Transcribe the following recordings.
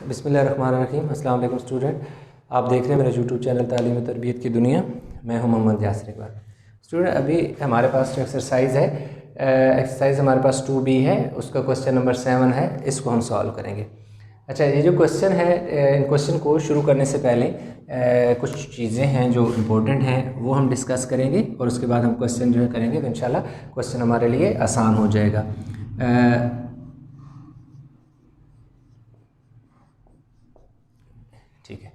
बिस्मिल्लाहिर्रहमानिर्रहीम। अस्सलाम वालेकुम स्टूडेंट, आप देख रहे हैं मेरा यूट्यूब चैनल तालीम और तरबियत की दुनिया। मैं हूं मोहम्मद यासिर इकबाल। स्टूडेंट, अभी हमारे पास जो एक्सरसाइज है, एक्सरसाइज हमारे पास 2B है, उसका क्वेश्चन नंबर 7 है, इसको हम सॉल्व करेंगे। अच्छा, ये जो क्वेश्चन है, इन क्वेश्चन को शुरू करने से पहले कुछ चीज़ें हैं जो इम्पोर्टेंट हैं वो हम डिस्कस करेंगे और उसके बाद हम क्वेश्चन जो है करेंगे, तो इंशाल्लाह क्वेश्चन हमारे लिए आसान हो जाएगा। ठीक है,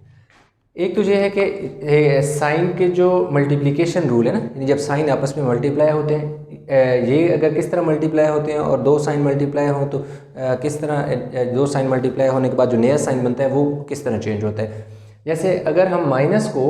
एक तो ये है कि साइन के जो मल्टीप्लिकेशन रूल है ना, यानी जब साइन आपस में मल्टीप्लाई होते हैं, ये अगर किस तरह मल्टीप्लाई होते हैं और दो साइन मल्टीप्लाई हो तो किस तरह दो साइन मल्टीप्लाई होने के बाद जो नया साइन बनता है वो किस तरह चेंज होता है। जैसे अगर हम माइनस को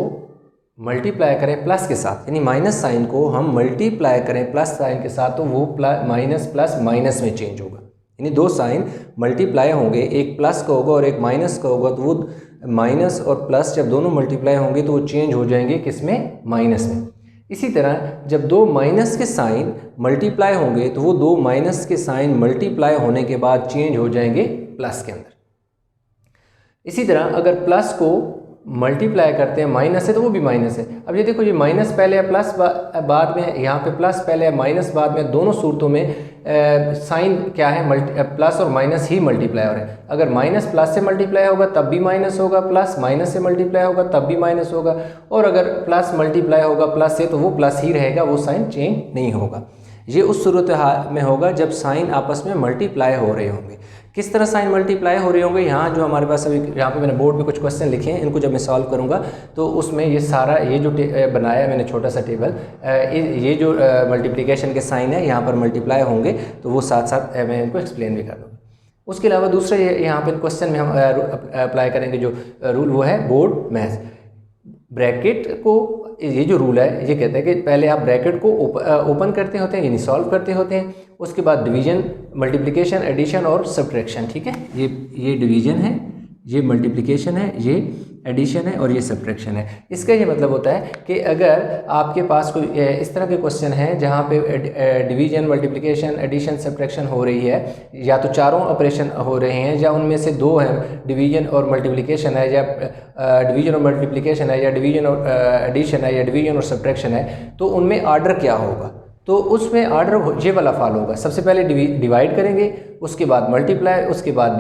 मल्टीप्लाई करें प्लस के साथ, यानी माइनस साइन को हम मल्टीप्लाई करें प्लस साइन के साथ, तो वो माइनस प्लस माइनस में चेंज होगा। यानी दो साइन मल्टीप्लाई होंगे, एक प्लस का होगा और एक माइनस का होगा, तो वो माइनस और प्लस जब दोनों मल्टीप्लाई होंगे तो वो चेंज हो जाएंगे किसमें, माइनस में। इसी तरह जब दो माइनस के साइन मल्टीप्लाई होंगे तो वो दो माइनस के साइन मल्टीप्लाई होने के बाद चेंज हो जाएंगे प्लस के अंदर। इसी तरह अगर प्लस को मल्टीप्लाई करते हैं माइनस से तो वो भी माइनस है। अब ये देखो, ये माइनस पहले है प्लस बाद में, यहाँ पे प्लस पहले है माइनस बाद में, दोनों सूरतों में साइन क्या है, प्लस और माइनस ही मल्टीप्लाई हो रहे हैं। अगर माइनस प्लस से मल्टीप्लाई होगा तब भी माइनस होगा, प्लस माइनस से मल्टीप्लाई होगा तब भी माइनस होगा, और अगर प्लस मल्टीप्लाई होगा प्लस से तो वो प्लस ही रहेगा, वो साइन चेंज नहीं होगा। ये उस सूरत हाल में होगा जब साइन आपस में मल्टीप्लाई हो रहे होंगे। किस तरह साइन मल्टीप्लाई हो रहे होंगे, यहाँ जो हमारे पास अभी यहाँ पे मैंने बोर्ड पे कुछ क्वेश्चन लिखे हैं, इनको जब मैं सॉल्व करूँगा तो उसमें ये सारा ये जो बनाया मैंने छोटा सा टेबल, ये जो मल्टीप्लिकेशन के साइन है यहाँ पर मल्टीप्लाई होंगे, तो वो साथ साथ मैं इनको एक्सप्लेन भी कर दूँगा। उसके अलावा दूसरा यहाँ पर क्वेश्चन में हम अप्लाई करेंगे जो रूल, वो है बोर्ड मैथ। ब्रैकेट को, ये जो रूल है ये कहता है कि पहले आप ब्रैकेट को ओपन करते होते हैं, यानी सॉल्व करते होते हैं, उसके बाद डिवीजन, मल्टीप्लिकेशन, एडिशन और सब्ट्रैक्शन। ठीक है, ये डिवीजन है, ये मल्टीप्लिकेशन है, ये एडिशन है और ये सब्ट्रैक्शन है। इसका ये मतलब होता है कि अगर आपके पास कोई इस तरह के क्वेश्चन हैं जहाँ पे डिवीजन, मल्टीप्लिकेशन, एडिशन, सब्ट्रैक्शन हो रही है, या तो चारों ऑपरेशन हो रहे हैं या उनमें से दो हैं, डिवीजन और मल्टीप्लिकेशन है, या डिवीजन और मल्टीप्लिकेशन है, या डिवीजन और एडिशन है, या डिवीजन और सब्ट्रैक्शन है, तो उनमें आर्डर क्या होगा, तो उसमें आर्डर ये वाला फॉलो होगा। सबसे पहले डिवाइड करेंगे, उसके बाद मल्टीप्लाई, उसके बाद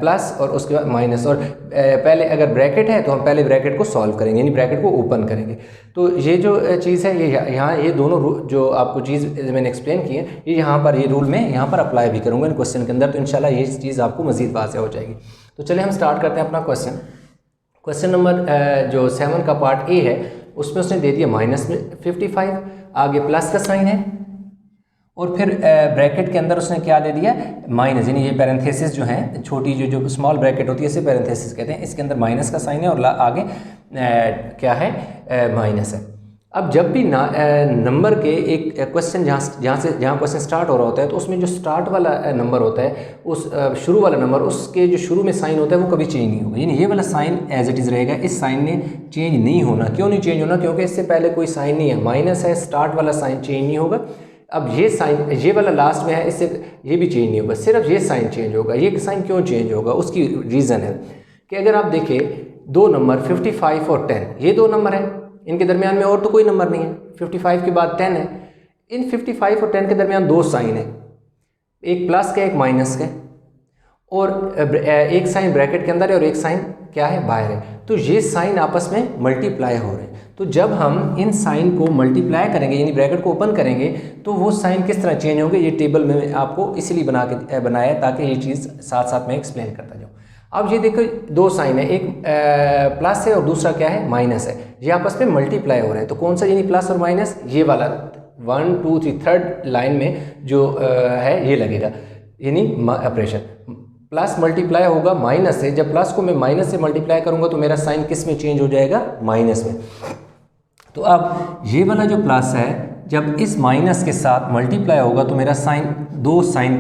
प्लस और उसके बाद माइनस, और पहले अगर ब्रैकेट है तो हम पहले ब्रैकेट को सॉल्व करेंगे, यानी ब्रैकेट को ओपन करेंगे। तो ये जो चीज़ है, ये यहाँ ये दोनों जो आपको चीज़ मैंने एक्सप्लेन की है, ये यहाँ पर ये रूल में यहाँ पर अप्लाई भी करूँगा इन क्वेश्चन के अंदर, तो इंशाल्लाह ये चीज़ आपको मज़ीद वाज़ेह हो जाएगी। तो चलिए हम स्टार्ट करते हैं अपना क्वेश्चन। क्वेश्चन नंबर जो 7 का पार्ट ए है, उसमें उसने दे दिया माइनस में 55, आगे प्लस का साइन है, और फिर ब्रैकेट के अंदर उसने क्या दे दिया, माइनस, यानी ये पैरेंथेसिस जो है, छोटी जो स्मॉल ब्रैकेट होती है इसे पैरेंथेसिस कहते हैं, इसके अंदर माइनस का साइन है और आगे क्या है, माइनस है। अब जब भी नंबर के एक क्वेश्चन जहाँ क्वेश्चन स्टार्ट हो रहा होता है, तो उसमें जो स्टार्ट वाला नंबर होता है, उस शुरू वाला नंबर, उसके जो शुरू में साइन होता है वो कभी चेंज नहीं होगा, यानी ये वाला साइन एज इट इज़ रहेगा। इस साइन ने चेंज नहीं होना। क्यों नहीं चेंज होना? क्योंकि इससे पहले कोई साइन नहीं है, माइनस है, स्टार्ट वाला साइन चेंज नहीं होगा। अब ये साइन, ये वाला लास्ट में है, इससे ये भी चेंज नहीं होगा, सिर्फ ये साइन चेंज होगा। ये साइन क्यों चेंज होगा, उसकी रीज़न है कि अगर आप देखें दो नंबर 55 और 10, ये दो नंबर हैं, इनके दरमियान में और तो कोई नंबर नहीं है, 55 के बाद 10 है। इन 55 और 10 के दरमियान दो साइन है, एक प्लस का एक माइनस का, और एक साइन ब्रैकेट के अंदर है और एक साइन क्या है, बाहर है। तो ये साइन आपस में मल्टीप्लाई हो रहे हैं। तो जब हम इन साइन को मल्टीप्लाई करेंगे, यानी ब्रैकेट को ओपन करेंगे, तो वो साइन किस तरह चेंज होंगे, ये टेबल में आपको इसलिए बनाया ताकि ये चीज़ साथ साथ में एक्सप्लेन करता जाऊँ। अब ये देखो, दो साइन है, एक प्लस है और दूसरा क्या है, माइनस है, ये आपस में मल्टीप्लाई हो रहे हैं। तो कौन सा, यानी प्लस और माइनस, ये वाला 1 2 3 थर्ड लाइन में जो है ये लगेगा, यानी ऑपरेशन प्लस मल्टीप्लाई होगा माइनस से। जब प्लस को मैं माइनस से मल्टीप्लाई करूंगा तो मेरा साइन किस में चेंज हो जाएगा, माइनस में। तो अब ये वाला जो प्लस है, जब इस माइनस के साथ मल्टीप्लाई होगा तो मेरा साइन, दो साइन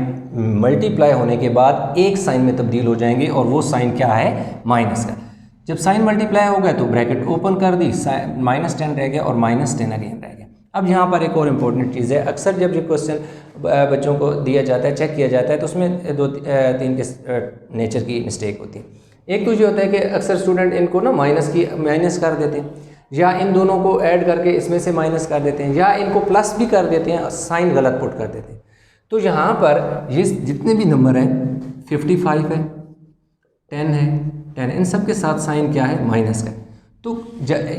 मल्टीप्लाई होने के बाद एक साइन में तब्दील हो जाएंगे, और वो साइन क्या है, माइनस का। जब साइन मल्टीप्लाई हो गया तो ब्रैकेट ओपन कर दी, -10 रह गया और -10 अगेन रह गया। अब यहाँ पर एक और इम्पोर्टेंट चीज़ है, अक्सर जब ये क्वेश्चन बच्चों को दिया जाता है, चेक किया जाता है, तो उसमें 2-3 के नेचर की मिस्टेक होती है। एक तो ये होता है कि अक्सर स्टूडेंट इनको ना माइनस कर देते हैं, या इन दोनों को ऐड करके इसमें से माइनस कर देते हैं, या इनको प्लस भी कर देते हैं, साइन गलत पुट कर देते हैं। तो यहाँ पर ये जितने भी नंबर हैं 55 है, 10 है, 10, इन सब के साथ साइन क्या है, माइनस का। तो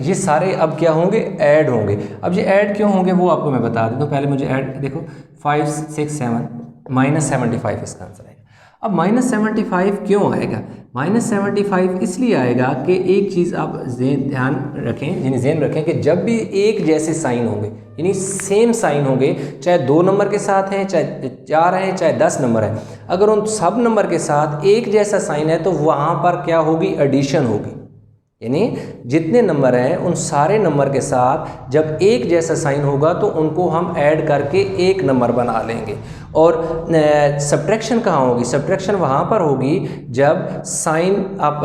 ये सारे अब क्या होंगे, ऐड होंगे। अब ये ऐड क्यों होंगे वो आपको मैं बता देता हूँ। पहले मुझे ऐड देखो, 5 6 7 -75 इसका आंसर आएगा। अब -75 क्यों आएगा, -75 इसलिए आएगा कि एक चीज़ आप ध्यान रखें, यानी ज़हन रखें कि जब भी एक जैसे साइन होंगे, यानी सेम साइन होंगे, चाहे 2 नंबर के साथ हैं, चाहे 4 हैं, चाहे 10 नंबर हैं, अगर उन सब नंबर के साथ एक जैसा साइन है तो वहाँ पर क्या होगी, एडिशन होगी। यानी जितने नंबर हैं उन सारे नंबर के साथ जब एक जैसा साइन होगा तो उनको हम ऐड करके एक नंबर बना लेंगे। और सब्ट्रैक्शन कहाँ होगी, सब्ट्रैक्शन वहाँ पर होगी जब साइन आप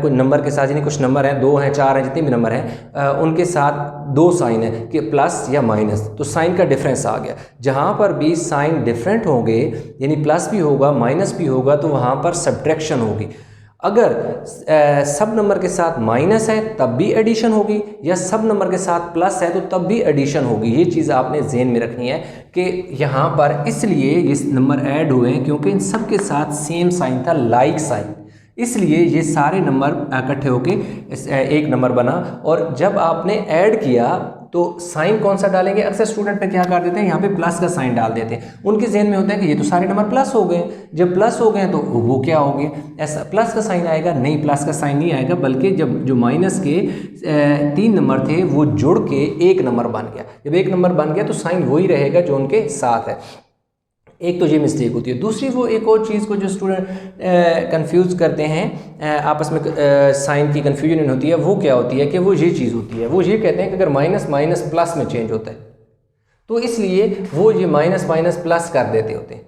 कोई नंबर के साथ, यानी कुछ नंबर हैं, 2 हैं, 4 हैं, जितने भी नंबर हैं, उनके साथ 2 साइन है कि प्लस या माइनस, तो साइन का डिफरेंस आ गया। जहाँ पर भी साइन डिफरेंट होंगे, यानी प्लस भी होगा माइनस भी होगा, तो वहाँ पर सब्ट्रैक्शन होगी। अगर सब नंबर के साथ माइनस है तब भी एडिशन होगी, या सब नंबर के साथ प्लस है तो तब भी एडिशन होगी। ये चीज़ आपने ज़हन में रखनी है कि यहाँ पर इसलिए ये नंबर ऐड हुए हैं क्योंकि इन सब के साथ सेम साइन था, लाइक साइन, इसलिए ये सारे नंबर इकट्ठे होके एक नंबर बना। और जब आपने ऐड किया तो साइन कौन सा डालेंगे, अक्सर स्टूडेंट पे क्या कर देते हैं, यहाँ पे प्लस का साइन डाल देते हैं। उनके जहन में होता है कि ये तो सारे नंबर प्लस हो गए, जब प्लस हो गए तो वो क्या हो गया, ऐसा प्लस का साइन आएगा, नहीं प्लस का साइन नहीं आएगा, बल्कि जब जो माइनस के 3 नंबर थे वो जुड़ के एक नंबर बन गया। जब एक नंबर बन गया तो साइन वही रहेगा जो उनके साथ है। एक तो ये मिस्टेक होती है। दूसरी वो एक और चीज़ को जो स्टूडेंट कंफ्यूज करते हैं, आपस में साइन की कन्फ्यूजन होती है, वो क्या होती है कि वो ये चीज़ होती है, वो ये कहते हैं कि अगर माइनस माइनस प्लस में चेंज होता है तो इसलिए वो ये माइनस माइनस प्लस कर देते होते हैं।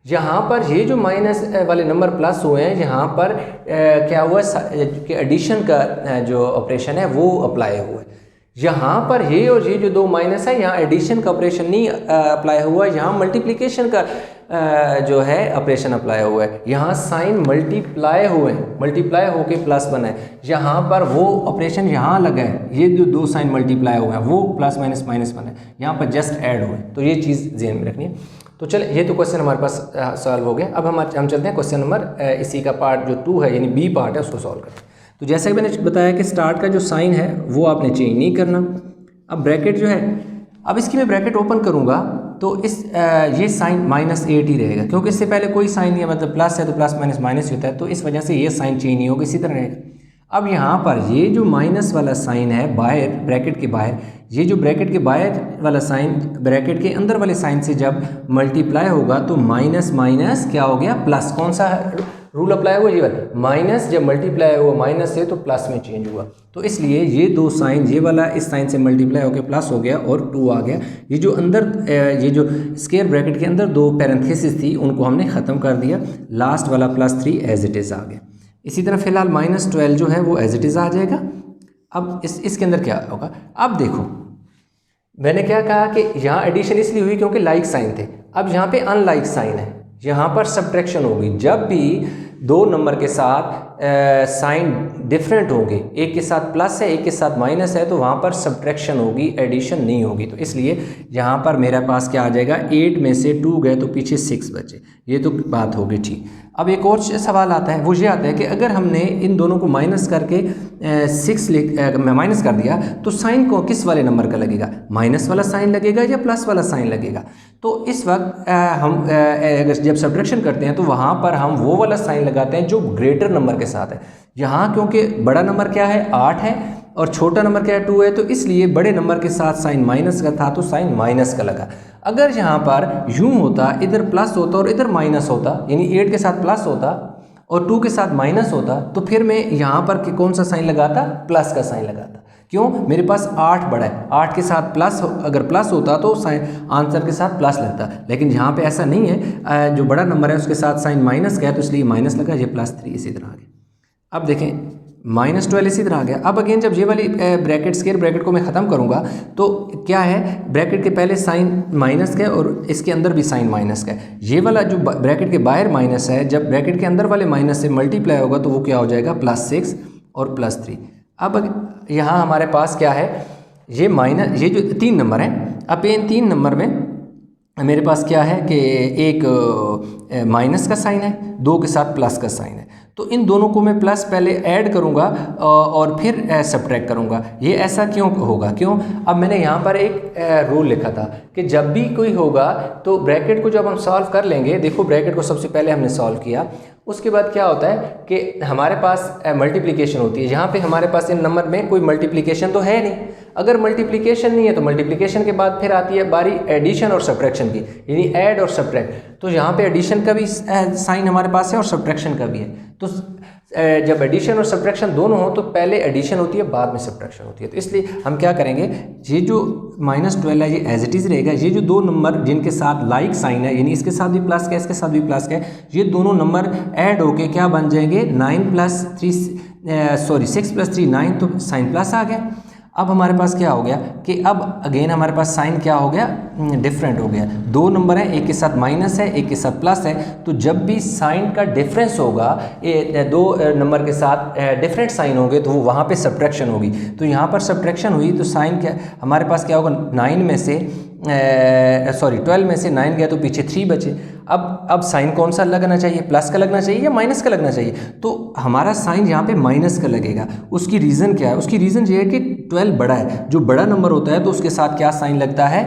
यहाँ पर ये जो माइनस वाले नंबर प्लस हुए हैं, यहाँ पर क्या हुआ कि एडिशन का जो ऑपरेशन है वो अप्लाई हुआ है। यहाँ पर ये और ये जो 2 माइनस है, यहाँ एडिशन का ऑपरेशन नहीं अप्लाई हुआ है, यहाँ मल्टीप्लिकेशन का जो है ऑपरेशन अप्लाई हुआ है। यहाँ साइन मल्टीप्लाई हुए हैं, मल्टीप्लाई होके प्लस बना है, यहाँ पर वो ऑपरेशन यहाँ लगा है, ये जो 2 साइन मल्टीप्लाई हुए हैं वो प्लस माइनस माइनस बना है, यहाँ पर जस्ट ऐड हुए हैं। तो ये चीज़ ध्यान में रखनी है। तो चले, ये तो क्वेश्चन हमारे पास सॉल्व हो गया। अब हम चलते हैं क्वेश्चन नंबर इसी का पार्ट जो 2 है, यानी बी पार्ट है, उसको सॉल्व करते हैं। तो जैसे कि मैंने बताया कि स्टार्ट का जो साइन है वो आपने चेंज नहीं करना। अब ब्रैकेट जो है, अब इसकी मैं ब्रैकेट ओपन करूँगा तो ये साइन -8 ही रहेगा, क्योंकि इससे पहले कोई साइन नहीं है, मतलब प्लस है तो प्लस माइनस माइनस होता है, तो इस वजह से ये साइन चेंज नहीं होगा, इसी तरह रहेगा। अब यहाँ पर ये जो माइनस वाला साइन है बाहर, ब्रैकेट के बाहर, ये जो ब्रैकेट के बाहर वाला साइन ब्रैकेट के अंदर वाले साइन से जब मल्टीप्लाई होगा तो माइनस माइनस क्या हो गया, प्लस। कौन सा रूल अप्लाई हुआ, ये वाला माइनस जब मल्टीप्लाई हुआ माइनस से तो प्लस में चेंज हुआ, तो इसलिए ये 2 साइन, ये वाला इस साइन से मल्टीप्लाई होकर प्लस हो गया और 2 आ गया। ये जो अंदर ये जो स्क्वायर ब्रैकेट के अंदर 2 पैरेंथेसिस थी उनको हमने ख़त्म कर दिया, लास्ट वाला +3 एज इट इज़ आ गया। इसी तरह फिलहाल -12 जो है वो एज इट इज़ आ जाएगा। अब इसके अंदर क्या होगा, अब देखो मैंने क्या कहा कि यहाँ एडिशन इसलिए हुई क्योंकि लाइक साइन थे। अब यहाँ पे अनलाइक साइन है, यहाँ पर सब्ट्रैक्शन होगी। जब भी 2 नंबर के साथ साइन डिफरेंट होंगे, एक के साथ प्लस है एक के साथ माइनस है, तो वहाँ पर सब्ट्रैक्शन होगी, एडिशन नहीं होगी। तो इसलिए यहाँ पर मेरे पास क्या आ जाएगा, 8 में से 2 गए तो पीछे 6 बचे। ये तो बात होगी ठीक। अब एक और सवाल आता है, वो ये आता है कि अगर हमने इन दोनों को माइनस करके 6 माइनस कर दिया तो साइन को किस वाले नंबर का लगेगा, माइनस वाला साइन लगेगा या प्लस वाला साइन लगेगा। तो इस वक्त हम अगर जब सब्ट्रैक्शन करते हैं तो वहाँ पर हम वो वाला साइन लगाते हैं जो ग्रेटर नंबर के साथ है। यहाँ क्योंकि बड़ा नंबर क्या है, 8 है, और छोटा नंबर क्या है, 2 है, तो इसलिए बड़े नंबर के साथ साइन माइनस का था तो साइन माइनस का लगा। अगर यहाँ पर यूँ होता, इधर प्लस होता और इधर माइनस होता, यानी 8 के साथ प्लस होता और 2 के साथ माइनस होता, तो फिर मैं यहाँ पर कौन सा साइन लगाता, प्लस का साइन लगाता। क्यों, मेरे पास 8 बड़ा है, 8 के साथ प्लस, अगर प्लस होता तो साइन आंसर के साथ प्लस लगता, लेकिन यहाँ पे ऐसा नहीं है, जो बड़ा नंबर है उसके साथ साइन माइनस का है तो इसलिए माइनस लगा, ये +3 इसी तरह आ गया। अब देखें -12 इसी तरह आ गया। अब अगेन जब ये वाली ब्रैकेट स्क्वायर ब्रैकेट को मैं ख़त्म करूँगा तो क्या है, ब्रैकेट के पहले साइन माइनस का है और इसके अंदर भी साइन माइनस का है। ये वाला जो ब्रैकेट के बाहर माइनस है, जब ब्रैकेट के अंदर वाले माइनस से मल्टीप्लाई होगा तो वो क्या हो जाएगा, +6 और +3। अब यहाँ हमारे पास क्या है, ये माइनस, ये जो 3 नंबर हैं, अब इन 3 नंबर में मेरे पास क्या है कि एक माइनस का साइन है, 2 के साथ प्लस का साइन है, तो इन दोनों को मैं प्लस पहले ऐड करूंगा और फिर सब्ट्रैक्ट करूंगा। ये ऐसा क्यों होगा, क्यों? अब मैंने यहाँ पर एक रूल लिखा था कि जब भी कोई होगा तो ब्रैकेट को जब हम सॉल्व कर लेंगे, देखो ब्रैकेट को सबसे पहले हमने सॉल्व किया, उसके बाद क्या होता है कि हमारे पास मल्टीप्लिकेशन होती है। यहाँ पे हमारे पास इन नंबर में कोई मल्टीप्लिकेशन तो है नहीं। अगर मल्टीप्लिकेशन नहीं है तो मल्टीप्लिकेशन के बाद फिर आती है बारी एडिशन और सब्ट्रैक्शन की, यानी ऐड और सब्ट्रैक्ट। तो यहाँ पे एडिशन का भी साइन हमारे पास है और सब्ट्रैक्शन का भी है। तो जब एडिशन और सब्ट्रैक्शन दोनों हो तो पहले एडिशन होती है, बाद में सब्ट्रैक्शन होती है। तो इसलिए हम क्या करेंगे, ये जो -12 है ये एज इट इज़ रहेगा। ये जो दो नंबर जिनके साथ लाइक साइन है, यानी इसके साथ भी प्लस का इसके साथ भी प्लस का, ये दोनों नंबर ऐड होके क्या बन जाएंगे, 6 + 3 9, तो साइन प्लस आ गया। अब हमारे पास क्या हो गया कि अब अगेन हमारे पास साइन क्या हो गया, डिफरेंट हो गया। 2 नंबर हैं, एक के साथ माइनस है, एक के साथ प्लस है, तो जब भी साइन का डिफरेंस होगा, 2 नंबर के साथ डिफरेंट साइन होंगे तो वो वहाँ पे सब्ट्रैक्शन होगी। तो यहाँ पर सब्ट्रैक्शन हुई तो साइन क्या हमारे पास क्या होगा, 12 में से 9 गया तो पीछे 3 बचे। अब साइन कौन सा लगना चाहिए, प्लस का लगना चाहिए या माइनस का लगना चाहिए? तो हमारा साइन यहाँ पे माइनस का लगेगा। उसकी रीज़न क्या है, उसकी रीज़न ये है कि 12 बड़ा है। जो बड़ा नंबर होता है तो उसके साथ क्या साइन लगता है,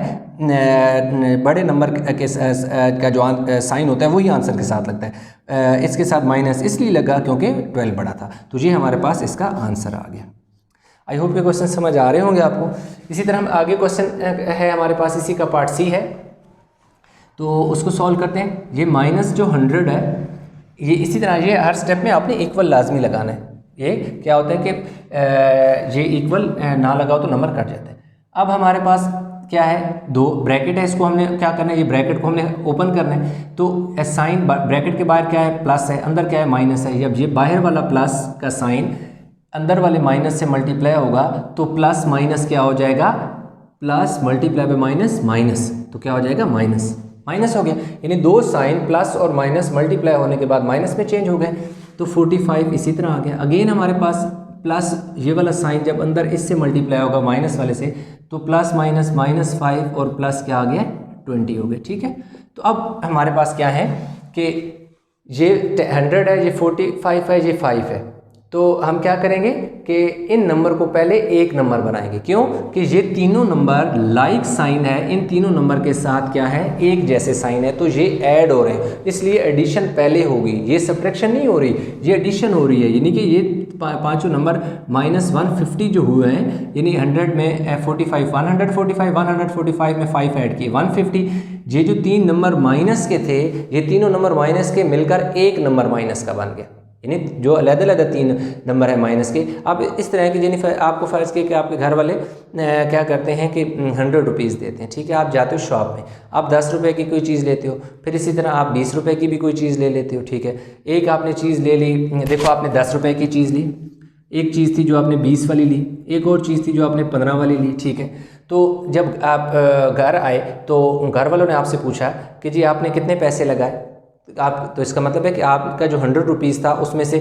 बड़े नंबर के का जो साइन होता है वही आंसर के साथ लगता है। इसके साथ माइनस इसलिए लगा क्योंकि 12 बड़ा था। तो ये हमारे पास इसका आंसर आ गया। आई होप ये क्वेश्चन समझ आ रहे होंगे आपको। इसी तरह हम आगे क्वेश्चन है हमारे पास, इसी का पार्ट सी है, तो उसको सॉल्व करते हैं। ये माइनस जो 100 है, ये इसी तरह ये हर स्टेप में आपने इक्वल लाजमी लगाना है। ये क्या होता है कि ये इक्वल ना लगाओ तो नंबर कट जाता है। अब हमारे पास क्या है, 2 ब्रैकेट है, इसको हमने क्या करना है, ये ब्रैकेट को हमने ओपन करना है। तो साइन ब्रैकेट के बाहर क्या है, प्लस है, अंदर क्या है, माइनस है। जब ये बाहर वाला प्लस का साइन अंदर वाले माइनस से मल्टीप्लाई होगा तो प्लस माइनस क्या हो जाएगा, plus multiply by minus minus, तो क्या हो जाएगा, माइनस माइनस हो गया। यानी 2 साइन प्लस और माइनस मल्टीप्लाई होने के बाद माइनस में चेंज हो गए। तो 45 इसी तरह आ गया। अगेन हमारे पास प्लस ये वाला साइन जब अंदर इससे मल्टीप्लाई होगा माइनस वाले से, तो प्लस माइनस -5 और प्लस क्या आ गया, 20 हो गया। ठीक है, तो अब हमारे पास क्या है कि ये 100 है, ये 45 है, ये 5 है। तो हम क्या करेंगे कि इन नंबर को पहले एक नंबर बनाएंगे। क्यों कि ये तीनों नंबर लाइक साइन है, इन तीनों नंबर के साथ क्या है, एक जैसे साइन है, तो ये ऐड हो रहे हैं, इसलिए एडिशन पहले होगी। ये सब्ट्रैक्शन नहीं हो रही, ये एडिशन हो रही है। यानी कि ये पांचों नंबर -150 जो हुए हैं, यानी 100 में 45, 145 में 5 ऐड किए 150। ये जो 3 नंबर माइनस के थे, ये तीनों नंबर माइनस के मिलकर एक नंबर माइनस का बन गया। यानी जो अलग-अलग 3 नंबर है माइनस के। अब इस तरह की यानी आपको फ़र्ज़ किया कि आपके घर वाले क्या करते हैं कि 100 रुपीज़ देते हैं। ठीक है, आप जाते हो शॉप में, आप 10 रुपये की कोई चीज़ लेते हो, फिर इसी तरह आप 20 रुपये की भी कोई चीज़ ले लेते हो। ठीक है, एक आपने चीज़ ले ली, देखो आपने 10 रुपये की चीज़ ली, एक चीज़ थी जो आपने 20 वाली ली, एक और चीज़ थी जो आपने 15 वाली ली। ठीक है, तो जब आप घर आए तो घर वालों ने आपसे पूछा कि जी आपने कितने पैसे लगाए आप, तो इसका मतलब है कि आपका जो 100 रुपीज़ था उसमें से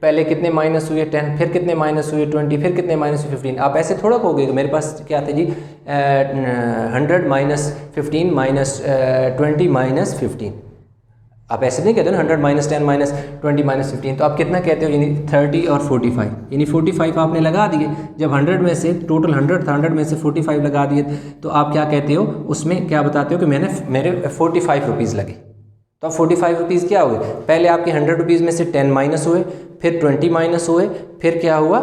पहले कितने माइनस हुए 10, फिर कितने माइनस हुए 20, फिर कितने माइनस हुए 15। आप ऐसे थोड़ा कहोगे कि मेरे पास क्या थे जी 100 - 15 - 20 - 15। आप ऐसे नहीं कहते ना 100 - 10 - 20 - 15। तो आप कितना कहते हो, यानी 30 और 45, यानी 45 आपने लगा दिए। जब 100 में से टोटल 100 था, 100 में से 45 लगा दिए, तो आप क्या कहते हो, उसमें क्या बताते हो कि मेरे 45 रुपीज़ लगे। तो अब 45 रुपीज़ क्या हुए, पहले आपके 100 रुपीज़ में से 10 माइनस हुए, फिर 20 माइनस हुए, फिर क्या हुआ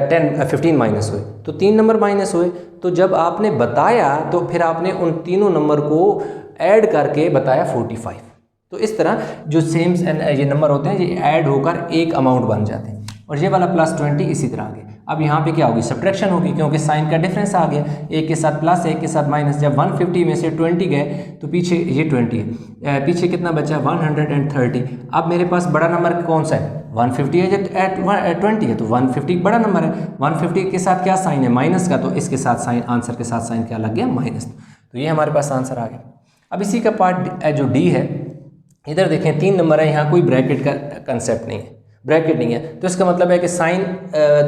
15 माइनस हुए, तो 3 नंबर माइनस हुए। तो जब आपने बताया तो फिर आपने उन तीनों नंबर को ऐड करके बताया 45। तो इस तरह जो सेम ये नंबर होते हैं ये ऐड होकर एक अमाउंट बन जाते हैं। और ये वाला +20 इसी तरह आगे। अब यहाँ पे क्या होगी, सब्ट्रैक्शन होगी, क्योंकि साइन का डिफरेंस आ गया, एक के साथ प्लस एक के साथ माइनस। जब 150 में से 20 गए तो पीछे ये 20 है, पीछे कितना बचा, 130। अब मेरे पास बड़ा नंबर कौन सा है, 150 है, जब 20 है तो 150 बड़ा नंबर है। 150 के साथ क्या साइन है, माइनस का, तो इसके साथ साइन, आंसर के साथ साइन क्या लग गया, माइनस। तो ये हमारे पास आंसर आ गया। अब इसी का पार्ट जो डी है, इधर देखें 3 नंबर है, यहाँ कोई ब्रैकेट का कंसेप्ट नहीं है, ब्रैकेट नहीं है, तो इसका मतलब है कि साइन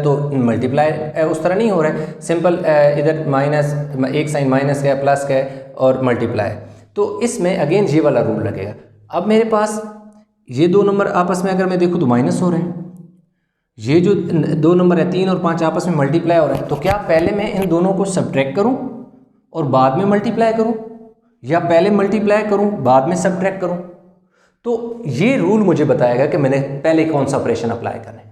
तो मल्टीप्लाई उस तरह नहीं हो रहा है, सिंपल इधर माइनस, एक साइन माइनस का है, प्लस का है और मल्टीप्लाई, तो इसमें अगेन ये वाला रूल लगेगा। अब मेरे पास ये 2 नंबर आपस में अगर मैं देखूँ तो माइनस हो रहे हैं, ये जो 2 नंबर है 3 और 5 आपस में मल्टीप्लाई हो रहे हैं, तो क्या पहले मैं इन दोनों को सब्ट्रैक्ट करूँ और बाद में मल्टीप्लाई करूँ, या पहले मल्टीप्लाई करूँ बाद में सब्ट्रैक्ट करूँ? तो ये रूल मुझे बताएगा कि मैंने पहले कौन सा ऑपरेशन अप्लाई करना है।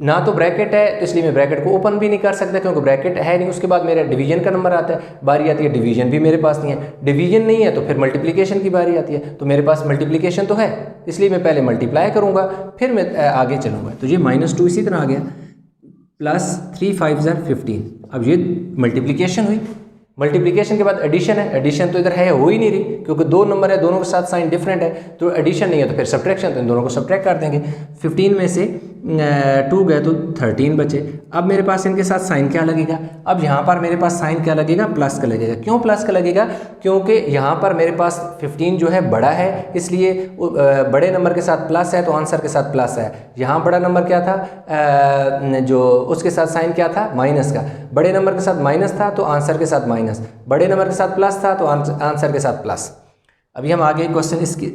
ना तो ब्रैकेट है तो इसलिए मैं ब्रैकेट को ओपन भी नहीं कर सकता, क्योंकि ब्रैकेट है नहीं। उसके बाद मेरा डिवीजन का नंबर आता है, बारी आती है, डिवीजन भी मेरे पास नहीं है, डिवीजन नहीं है तो फिर मल्टीप्लिकेशन की बारी आती है, तो मेरे पास मल्टीप्लिकेशन तो है, इसलिए मैं पहले मल्टीप्लाई करूँगा फिर मैं आगे चलूँगा। तो ये -2 इसी तरह आ गया, प्लस 3 5 15। अब ये मल्टीप्लिकेशन हुई, मल्टीप्लिकेशन के बाद एडिशन है, एडिशन तो इधर है हो ही नहीं रही, क्योंकि 2 नंबर है, दोनों के साथ साइन डिफरेंट है, तो एडिशन नहीं है, तो फिर सब्ट्रैक्शन, तो इन दोनों को सब्ट्रैक्ट कर देंगे। 15 में से 2 गए तो 13 बचे। अब मेरे पास इनके साथ साइन क्या लगेगा, अब यहाँ पर मेरे पास साइन क्या लगेगा, प्लस का लगेगा। क्यों प्लस का लगेगा, क्योंकि यहाँ पर मेरे पास 15 जो है बड़ा है, इसलिए बड़े नंबर के साथ प्लस है तो आंसर के साथ प्लस है। यहाँ बड़ा नंबर क्या था, जो उसके साथ साइन क्या था, माइनस का, बड़े नंबर के साथ माइनस था तो आंसर के साथ माइनस, बड़े नंबर के साथ प्लस था तो आंसर के साथ प्लस। अभी हम आगे क्वेश्चन इसकी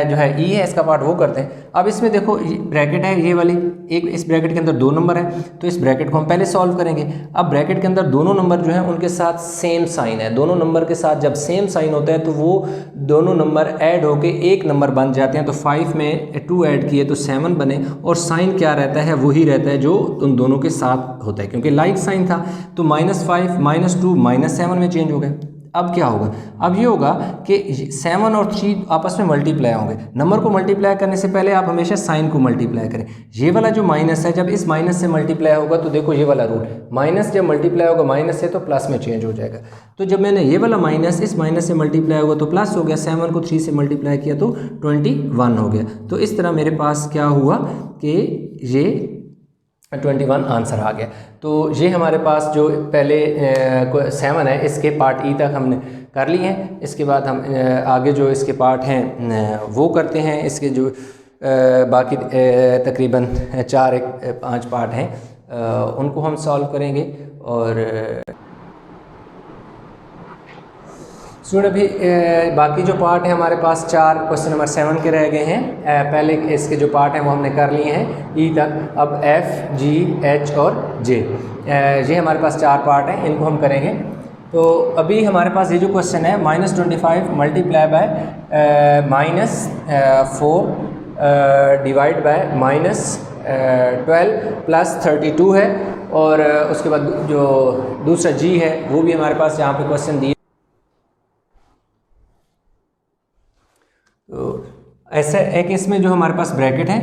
जो है ई है, इसका पार्ट वो करते हैं। अब इसमें देखो ब्रैकेट है ये वाली, एक इस ब्रैकेट के अंदर 2 नंबर है, तो इस ब्रैकेट को हम पहले सॉल्व करेंगे। अब ब्रैकेट के अंदर दोनों नंबर जो है उनके साथ सेम साइन है, दोनों नंबर के साथ जब सेम साइन होता है तो वो दोनों नंबर ऐड होके एक नंबर बन जाते हैं। तो 5 में 2 ऐड किए तो 7 बने, और साइन क्या रहता है, वही रहता है जो उन दोनों के साथ होता है, क्योंकि लाइक साइन था, तो -5 -2 -7 में चेंज हो गए। अब क्या होगा, अब ये होगा कि 7 और 3 आपस में मल्टीप्लाई होंगे। नंबर को मल्टीप्लाई करने से पहले आप हमेशा साइन को मल्टीप्लाई करें। ये वाला जो माइनस है, जब इस माइनस से मल्टीप्लाई होगा तो देखो ये वाला रूल, माइनस जब मल्टीप्लाई होगा माइनस से तो प्लस में चेंज हो जाएगा। तो जब मैंने ये वाला माइनस इस माइनस से मल्टीप्लाई होगा तो प्लस हो गया, 7 को 3 से मल्टीप्लाई किया तो 21 हो गया। तो इस तरह मेरे पास क्या हुआ कि ये 21 आंसर आ गया। तो ये हमारे पास जो पहले 7 है, इसके पार्ट ई तक हमने कर लिए हैं। इसके बाद हम आगे जो इसके पार्ट हैं वो करते हैं। इसके जो बाकी तकरीबन 4-5 पार्ट हैं उनको हम सॉल्व करेंगे। और स्टूडेंट अभी बाकी जो पार्ट है हमारे पास 4 क्वेश्चन नंबर 7 के रह गए हैं। पहले इसके जो पार्ट हैं वो हमने कर लिए हैं ई तक। अब एफ, जी, एच और जे, ये हमारे पास 4 पार्ट हैं, इनको हम करेंगे। तो अभी हमारे पास ये जो क्वेश्चन है -25 multiply by -4 divide by -12 plus 32 है। और उसके बाद जो दूसरा जी है वो भी हमारे पास यहाँ पे क्वेश्चन दिए। तो ऐसे एक इसमें जो हमारे पास ब्रैकेट है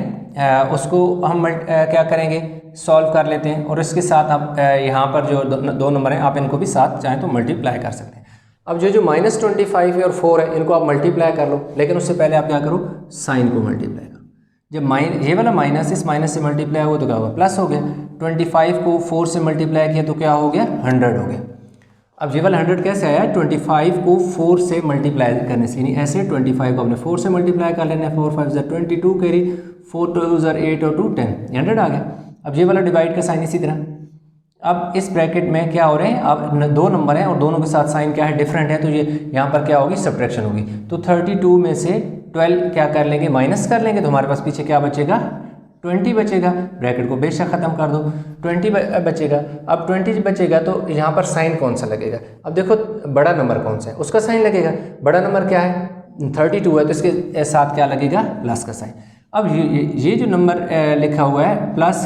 उसको हम क्या करेंगे, सॉल्व कर लेते हैं। और इसके साथ आप यहाँ पर जो 2 नंबर हैं आप इनको भी साथ चाहें तो मल्टीप्लाई कर सकते हैं। अब जो -25 है और 4 है इनको आप मल्टीप्लाई कर लो, लेकिन उससे पहले आप क्या करो, साइन को मल्टीप्लाई करो। जब ये वाला माइनस इस माइनस से मल्टीप्लाई हुआ तो क्या होगा, प्लस हो गया। 25 को 4 से मल्टीप्लाई किया तो क्या हो गया, 100 हो गया। अब ये वाला 100 कैसे आया, 25 को 4 से मल्टीप्लाई करने से, यानी ऐसे 25 को आपने 4 से मल्टीप्लाई कर लेना है। 4 5 22 कैरी, 4 2 8 और 2 10, 100 आ गया। अब ये वाला डिवाइड का साइन इसी तरह। अब इस ब्रैकेट में क्या हो रहे हैं, अब 2 नंबर हैं और दोनों के साथ साइन क्या है, डिफरेंट है, तो ये यहाँ पर क्या होगी, सब्ट्रैक्शन होगी। तो 32 में से 12 क्या कर लेंगे, माइनस कर लेंगे, तो हमारे पास पीछे क्या बचेगा, 20 बचेगा। ब्रैकेट को बेशक ख़त्म कर दो, 20 बचेगा। अब 20 बचेगा तो यहाँ पर साइन कौन सा लगेगा, अब देखो बड़ा नंबर कौन सा है उसका साइन लगेगा। बड़ा नंबर क्या है, 32 है, तो इसके साथ क्या लगेगा, प्लस का साइन। अब ये जो नंबर लिखा हुआ है प्लस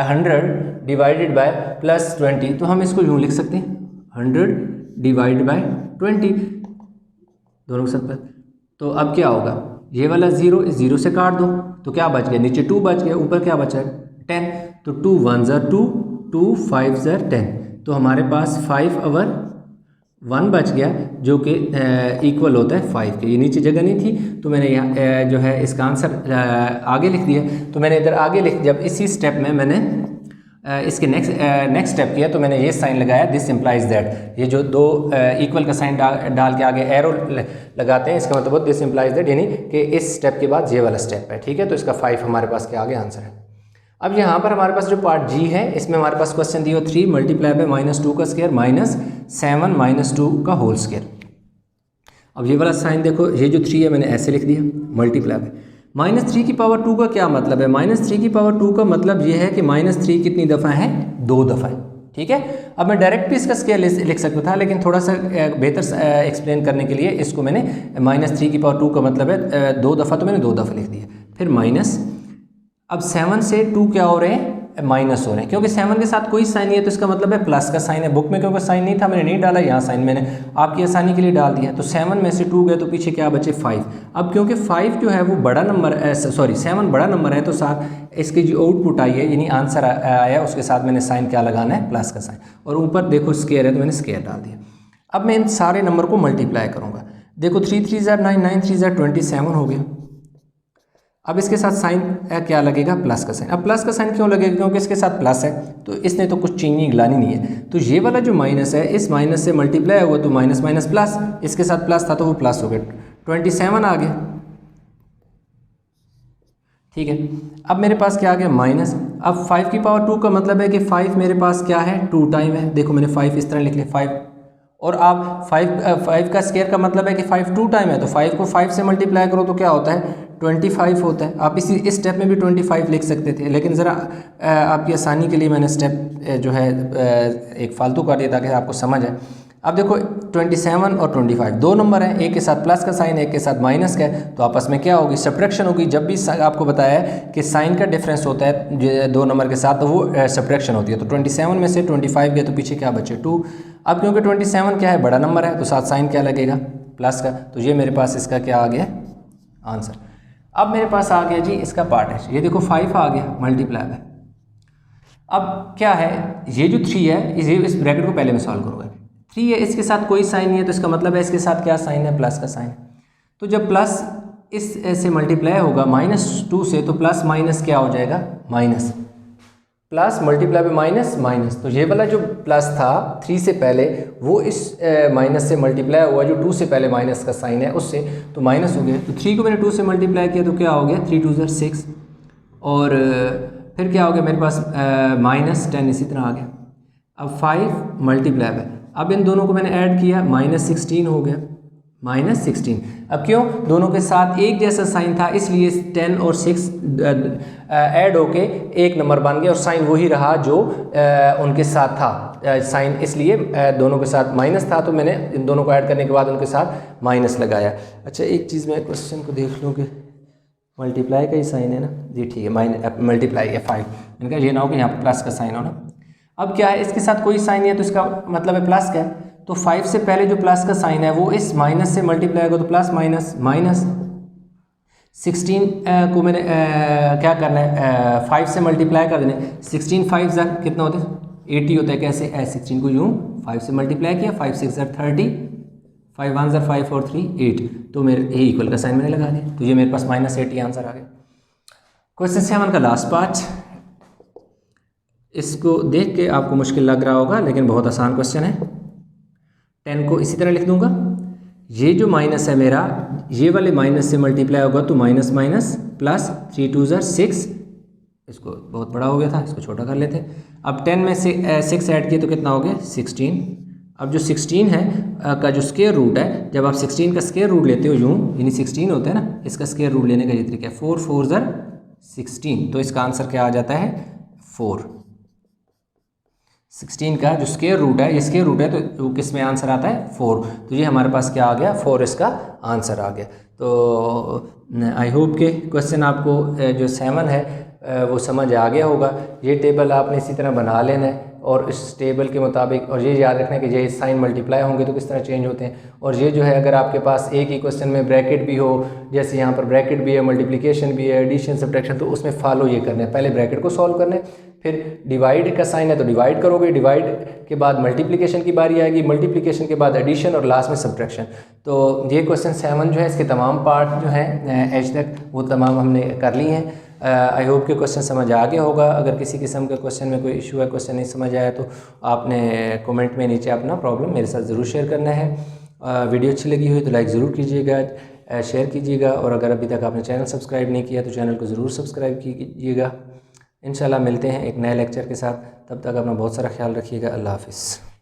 100 डिवाइडेड बाय +20, तो हम इसको यूँ लिख सकते हैं 100 डिवाइड बाय 20, दोनों के साथ प्लस। तो अब क्या होगा, ये वाला 0 इस 0 से काट दो तो क्या बच गया, नीचे 2 बच गया, ऊपर क्या बचा है 10। तो 2 1 ज़र 2, 2 5 ज़र 10, तो हमारे पास 5 और 1 बच गया जो कि इक्वल होता है 5 के। ये नीचे जगह नहीं थी तो मैंने यहाँ जो है इसका आंसर आगे लिख दिया। तो मैंने इधर आगे जब इसी स्टेप में मैंने इसके नेक्स्ट स्टेप किया तो मैंने ये साइन लगाया, दिस इम्प्लाइज दैट। ये जो दो इक्वल का साइन डाल के आगे एरो लगाते हैं, इसका मतलब दिस इम्प्लाइज दैट, यानी कि इस स्टेप के बाद ये वाला स्टेप है, ठीक है। तो इसका 5 हमारे पास के आगे आंसर है। अब यहाँ पर हमारे पास जो पार्ट जी है, इसमें हमारे पास क्वेश्चन दिया 3 मल्टीप्लाई बाय -2 का स्क्वायर -7 -2 का होल स्क्वायर। अब ये वाला साइन देखो, ये जो 3 है मैंने ऐसे लिख दिया, मल्टीप्लाई बाय -3 की पावर 2 का क्या मतलब है? -3 की पावर 2 का मतलब ये है कि -3 कितनी दफ़ा है? 2 दफ़ा है, ठीक है। अब मैं डायरेक्ट भी इसका स्क्वायर लिख सकता था, लेकिन थोड़ा सा बेहतर एक्सप्लेन करने के लिए इसको मैंने -3 की पावर 2 का मतलब है 2 दफ़ा, तो मैंने 2 दफ़ा लिख दिया। फिर माइनस, अब 7 से 2 क्या हो रहे हैं? माइनस हो रहे हैं, क्योंकि 7 के साथ कोई साइन नहीं है तो इसका मतलब है प्लस का साइन है। बुक में क्योंकि साइन नहीं था मैंने नहीं डाला, यहाँ साइन मैंने आपकी आसानी के लिए डाल दिया। तो 7 में से 2 गए तो पीछे क्या बचे? 5। अब क्योंकि 5 जो है वो बड़ा नंबर, 7 बड़ा नंबर है, तो साथ इसकी जो आउटपुट आई है यानी आंसर आया, उसके साथ मैंने साइन क्या लगाना है? प्लस का साइन। और ऊपर देखो स्क्वायर है तो मैंने स्क्वायर डाल दिया। अब मैं इन सारे नंबर को मल्टीप्लाई करूँगा। देखो 3 3 ज़ार 9, 9 3 ज़ार 27 हो गया। अब इसके साथ साइन क्या लगेगा? प्लस का साइन। अब प्लस का साइन क्यों लगेगा? क्योंकि इसके साथ प्लस है, तो इसने तो कुछ चीनी गिलानी नहीं है। तो ये वाला जो माइनस है, इस माइनस से मल्टीप्लाई हुआ तो माइनस माइनस प्लस, इसके साथ प्लस था तो वो प्लस हो गया, 27 आ गया, ठीक है। अब मेरे पास क्या आ गया? माइनस। अब 5 की पावर 2 का मतलब है कि 5 मेरे पास क्या है? 2 टाइम है। देखो मैंने 5 इस तरह लिख लिया 5, और आप 5 का स्क्वायर का मतलब है कि 5 2 टाइम है, तो 5 को 5 से मल्टीप्लाई करो तो क्या होता है? 25 होता है। आप इस स्टेप में भी 25 लिख सकते थे, लेकिन ज़रा आपकी आसानी के लिए मैंने स्टेप जो है एक फालतू कर दिया ताकि आपको समझ आए। अब देखो 27 और 25 दो नंबर हैं, एक के साथ प्लस का साइन, एक के साथ माइनस का है, तो आपस में क्या होगी? सब्ट्रैक्शन होगी। जब भी आपको बताया है कि साइन का डिफरेंस होता है दो नंबर के साथ, तो वो सब्ट्रैक्शन होती है। तो 27 में से 25 गया तो पीछे क्या बचे? 2। अब क्योंकि 27 क्या है? बड़ा नंबर है, तो साथ साइन क्या लगेगा? प्लस का। तो ये मेरे पास इसका क्या आ गया? आंसर। अब मेरे पास आ गया जी इसका पार्ट है, ये देखो 5 आ गया मल्टीप्लाई बाय। अब क्या है? ये जो 3 है, इस ब्रैकेट को पहले मैं सॉल्व करूँगा। 3 है, इसके साथ कोई साइन नहीं है, तो इसका मतलब है इसके साथ क्या साइन है? प्लस का साइन। तो जब प्लस इस से मल्टीप्लाई होगा -2 से, तो प्लस माइनस क्या हो जाएगा? Minus. Plus multiply by minus minus, तो ये वाला जो प्लस था 3 से पहले, वो इस माइनस से मल्टीप्लाई हुआ जो 2 से पहले माइनस का साइन है उससे, तो माइनस हो गया। तो 3 को मैंने 2 से मल्टीप्लाई किया तो क्या हो गया? 3 2 ज़ार 6, और फिर क्या हो गया मेरे पास? -10 इसी तरह आ गया। अब 5 मल्टीप्लाई बाय, अब इन दोनों को मैंने ऐड किया, -16 हो गया, -16। अब क्यों? दोनों के साथ एक जैसा साइन था, इसलिए 10 और 6 ऐड होके एक नंबर बन गया, और साइन वही रहा जो उनके साथ था साइन, इसलिए दोनों के साथ माइनस था, तो मैंने इन दोनों को ऐड करने के बाद उनके साथ माइनस लगाया। अच्छा एक चीज़ मैं क्वेश्चन को देख लूँ कि मल्टीप्लाई का ही साइन है ना जी, ठीक है, मल्टीप्लाई है 5, मैंने कहा ये ना हो कि यहाँ पर प्लस का साइन हो ना। अब क्या है? इसके साथ कोई साइन नहीं है, तो इसका मतलब है प्लस का है, तो 5 से पहले जो प्लस का साइन है वो इस माइनस से मल्टीप्लाई होगा, तो प्लस माइनस माइनस 16 को मैंने क्या करना है? 5 से मल्टीप्लाई कर देना। 16 5 ज़ार कितना होता है? 80 होता है। कैसे? 16 को यूँ 5 से मल्टीप्लाई किया, 5 6 ज़ार 30, 5 1 ज़ार 5 और 3 8, तो मेरे ए इक्वल का साइन मैंने लगा दिया, तो ये मेरे पास -80 आंसर आ गया। क्वेश्चन 7 का लास्ट पार्ट, इसको देख के आपको मुश्किल लग रहा होगा, लेकिन बहुत आसान क्वेश्चन है। 10 को इसी तरह लिख दूंगा। ये जो माइनस है मेरा, ये वाले माइनस से मल्टीप्लाई होगा तो माइनस माइनस प्लस 3 2 ज़ार 6, इसको बहुत बड़ा हो गया था, इसको छोटा कर लेते हैं। अब 10 में से 6 ऐड किए तो कितना हो गया? 16। अब जो 16 है का जो स्क्वायर रूट है, जब आप 16 का स्क्वायर रूट लेते हो यूँ, यानी 16 होता है ना, इसका स्क्वायर रूट लेने का ये तरीका है। 4 4 ज़ार 16, तो इसका आंसर क्या आ जाता है? 4। 16 का जो स्क्वायर रूट है, ये स्क्वायर रूट है, तो किस में आंसर आता है? 4। तो ये हमारे पास क्या आ गया? 4 इसका आंसर आ गया। तो आई होप के क्वेश्चन आपको जो 7 है वो समझ आ गया होगा। ये टेबल आपने इसी तरह बना लेना है, और इस टेबल के मुताबिक, और ये याद रखना कि ये साइन मल्टीप्लाई होंगे तो किस तरह चेंज होते हैं। और ये जो है अगर आपके पास एक ही क्वेश्चन में ब्रैकेट भी हो, जैसे यहाँ पर ब्रैकेट भी है, मल्टीप्लिकेशन भी है, एडिशन सब्ट्रैक्शन, तो उसमें फॉलो ये करना है, पहले ब्रैकेट को सॉल्व करना है, फिर डिवाइड का साइन है तो डिवाइड करोगे, डिवाइड के बाद मल्टीप्लिकेशन की बारी आएगी, मल्टीप्लिकेशन के बाद एडिशन और लास्ट में सब्ट्रैक्शन। तो ये क्वेश्चन 7 जो है इसके तमाम पार्ट जो हैं एज तक वो तमाम हमने कर ली हैं। आई होप कि क्वेश्चन समझ आ गया होगा। अगर किसी किस्म के क्वेश्चन में कोई इशू है, क्वेश्चन नहीं समझ आया, तो आपने कमेंट में नीचे अपना प्रॉब्लम मेरे साथ ज़रूर शेयर करना है। वीडियो अच्छी लगी हुई तो लाइक ज़रूर कीजिएगा, शेयर कीजिएगा, और अगर अभी तक आपने चैनल सब्सक्राइब नहीं किया तो चैनल को ज़रूर सब्सक्राइब कीजिएगा। इंशाल्लाह मिलते हैं एक नए लेक्चर के साथ, तब तक अपना बहुत सारा ख्याल रखिएगा। अल्लाह हाफ़िज़।